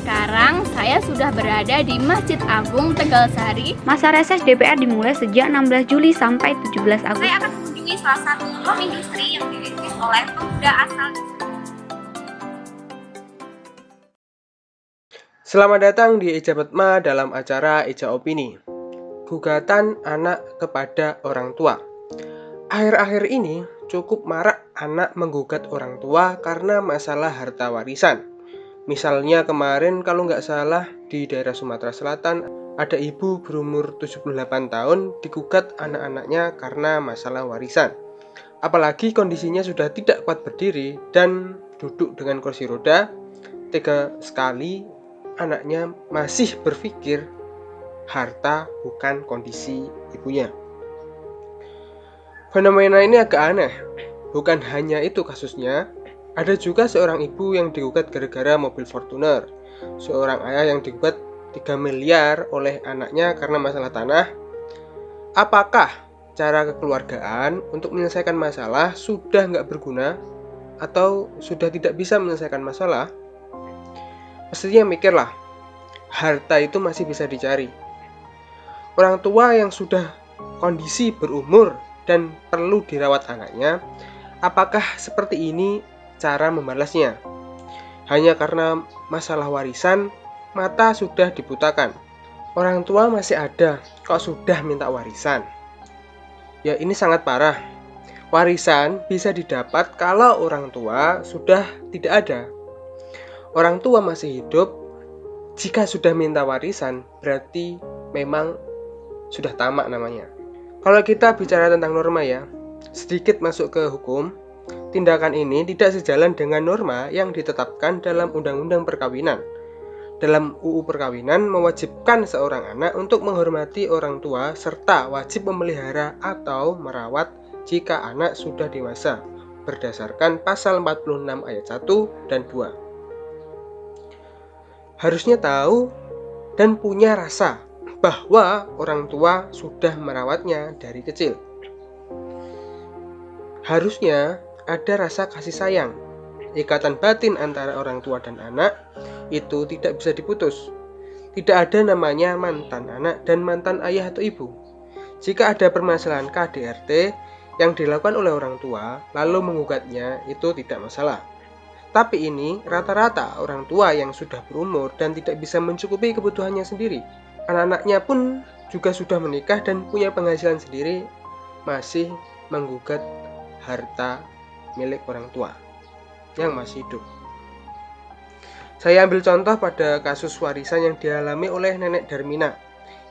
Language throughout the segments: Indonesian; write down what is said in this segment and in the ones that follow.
Sekarang saya sudah berada di Masjid Agung Tegalsari. Masa reses DPR dimulai sejak 16 Juli sampai 17 Agustus. Saya akan mengunjungi salah satu home industri yang dirintis oleh pemuda asal. Selamat datang di Eja Petma dalam acara Eja Opini. Gugatan anak kepada orang tua. Akhir-akhir ini cukup marak anak menggugat orang tua karena masalah harta warisan. Misalnya kemarin kalau nggak salah di daerah Sumatera Selatan ada ibu berumur 78 tahun digugat anak-anaknya karena masalah warisan. Apalagi kondisinya sudah tidak kuat berdiri dan duduk dengan kursi roda, tega sekali anaknya masih berpikir harta bukan kondisi ibunya. Fenomena ini agak aneh. Bukan hanya itu kasusnya, ada juga seorang ibu yang digugat gara-gara mobil Fortuner, seorang ayah yang digugat 3 miliar oleh anaknya karena masalah tanah. Apakah cara kekeluargaan untuk menyelesaikan masalah sudah nggak berguna atau sudah tidak bisa menyelesaikan masalah? Mestinya mikirlah, harta itu masih bisa dicari. Orang tua yang sudah kondisi berumur dan perlu dirawat anaknya, apakah seperti ini cara membalasnya? Hanya karena masalah warisan, mata sudah dibutakan. Orang tua masih ada, kok sudah minta warisan? Ya ini sangat parah. Warisan bisa didapat kalau orang tua sudah tidak ada. Orang tua masih hidup, jika sudah minta warisan, berarti memang sudah tamak namanya. Kalau kita bicara tentang norma ya, sedikit masuk ke hukum, tindakan ini tidak sejalan dengan norma yang ditetapkan dalam Undang-Undang Perkawinan. Dalam UU Perkawinan mewajibkan seorang anak untuk menghormati orang tua serta wajib memelihara atau merawat jika anak sudah dewasa, berdasarkan pasal 46 ayat 1 dan 2. Harusnya tahu dan punya rasa bahwa orang tua sudah merawatnya dari kecil. Harusnya ada rasa kasih sayang. Ikatan batin antara orang tua dan anak itu tidak bisa diputus. Tidak ada namanya mantan anak dan mantan ayah atau ibu. Jika ada permasalahan KDRT yang dilakukan oleh orang tua lalu mengugatnya, itu tidak masalah. Tapi ini rata-rata orang tua yang sudah berumur dan tidak bisa mencukupi kebutuhannya sendiri. Anak-anaknya pun juga sudah menikah dan punya penghasilan sendiri, masih menggugat harta milik orang tua yang masih hidup. Saya ambil contoh pada kasus warisan yang dialami oleh Nenek Darmina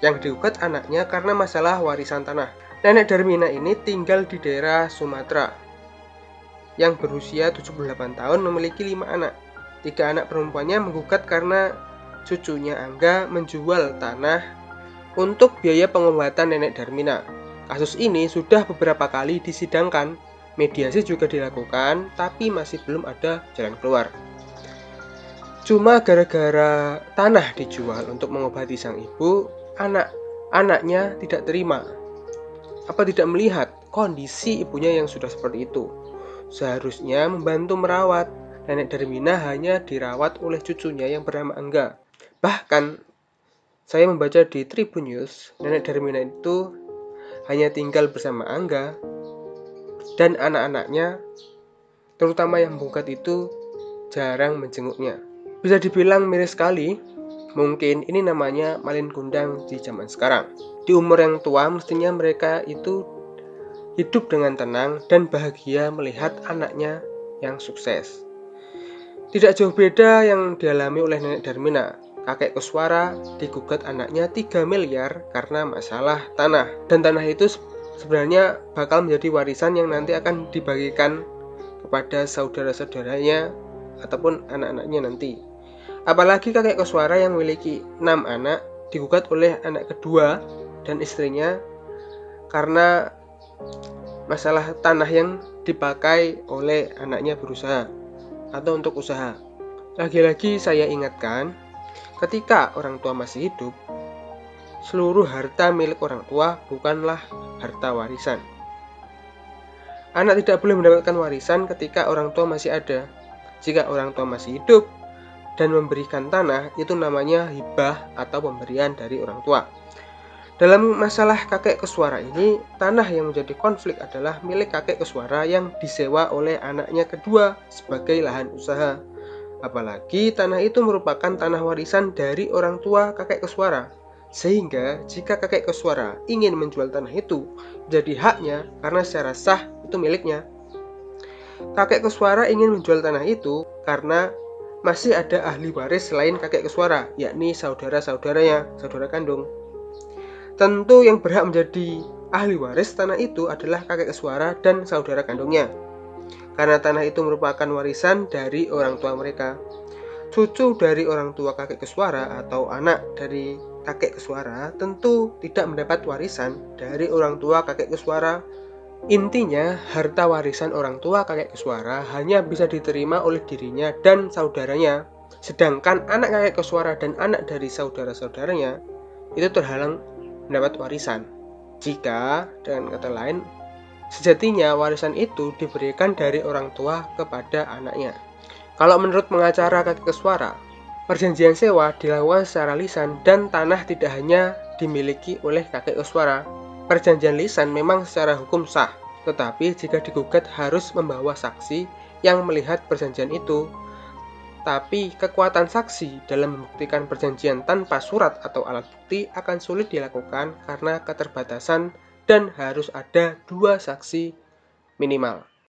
yang digugat anaknya karena masalah warisan tanah. Nenek Darmina ini tinggal di daerah Sumatera yang berusia 78 tahun, memiliki 5 anak. 3 anak perempuannya menggugat karena cucunya Angga menjual tanah untuk biaya pengobatan Nenek Darmina. Kasus ini sudah beberapa kali disidangkan, mediasi juga dilakukan, tapi masih belum ada jalan keluar. Cuma gara-gara tanah dijual untuk mengobati sang ibu, anaknya tidak terima. Apa tidak melihat kondisi ibunya yang sudah seperti itu? Seharusnya membantu merawat. Nenek Darmina hanya dirawat oleh cucunya yang bernama Angga. Bahkan saya membaca di Tribun News, Nenek Darmina itu hanya tinggal bersama Angga dan anak-anaknya, terutama yang menggugat itu, jarang menjenguknya. Bisa dibilang miris sekali. Mungkin ini namanya malin kundang di zaman sekarang. Di umur yang tua mestinya mereka itu hidup dengan tenang dan bahagia melihat anaknya yang sukses. Tidak jauh beda yang dialami oleh Nenek Darmina. Kakek koswara digugat anaknya 3 miliar karena masalah tanah. Dan tanah itu sebenarnya bakal menjadi warisan yang nanti akan dibagikan kepada saudara-saudaranya ataupun anak-anaknya nanti. Apalagi kakek koswara yang memiliki 6 anak digugat oleh anak kedua dan istrinya karena masalah tanah yang dipakai oleh anaknya berusaha atau untuk usaha. Lagi-lagi saya ingatkan, ketika orang tua masih hidup, seluruh harta milik orang tua bukanlah harta warisan. Anak tidak boleh mendapatkan warisan ketika orang tua masih ada. Jika orang tua masih hidup, dan memberikan tanah itu namanya hibah atau pemberian dari orang tua. Dalam masalah kakek kesuara ini, tanah yang menjadi konflik adalah milik kakek kesuara yang disewa oleh anaknya kedua sebagai lahan usaha. Apalagi tanah itu merupakan tanah warisan dari orang tua kakek kesuara. Sehingga jika kakek kesuara ingin menjual tanah itu, jadi haknya karena secara sah itu miliknya. Kakek kesuara ingin menjual tanah itu karena masih ada ahli waris selain kakek kesuara, yakni saudara-saudaranya, saudara kandung. Tentu yang berhak menjadi ahli waris tanah itu adalah kakek kesuara dan saudara kandungnya, karena tanah itu merupakan warisan dari orang tua mereka. Cucu dari orang tua kakek kesuara atau anak dari kakek kesuara tentu tidak mendapat warisan dari orang tua kakek kesuara. Intinya, harta warisan orang tua kakek kesuara hanya bisa diterima oleh dirinya dan saudaranya, sedangkan anak kakek kesuara dan anak dari saudara-saudaranya itu terhalang mendapat warisan. Jika, dengan kata lain, sejatinya warisan itu diberikan dari orang tua kepada anaknya. Kalau menurut pengacara kakek kesuara, perjanjian sewa dilakukan secara lisan dan tanah tidak hanya dimiliki oleh kakek kesuara. Perjanjian lisan memang secara hukum sah, tetapi jika digugat harus membawa saksi yang melihat perjanjian itu. Tapi kekuatan saksi dalam membuktikan perjanjian tanpa surat atau alat bukti akan sulit dilakukan karena keterbatasan dan harus ada 2 saksi minimal.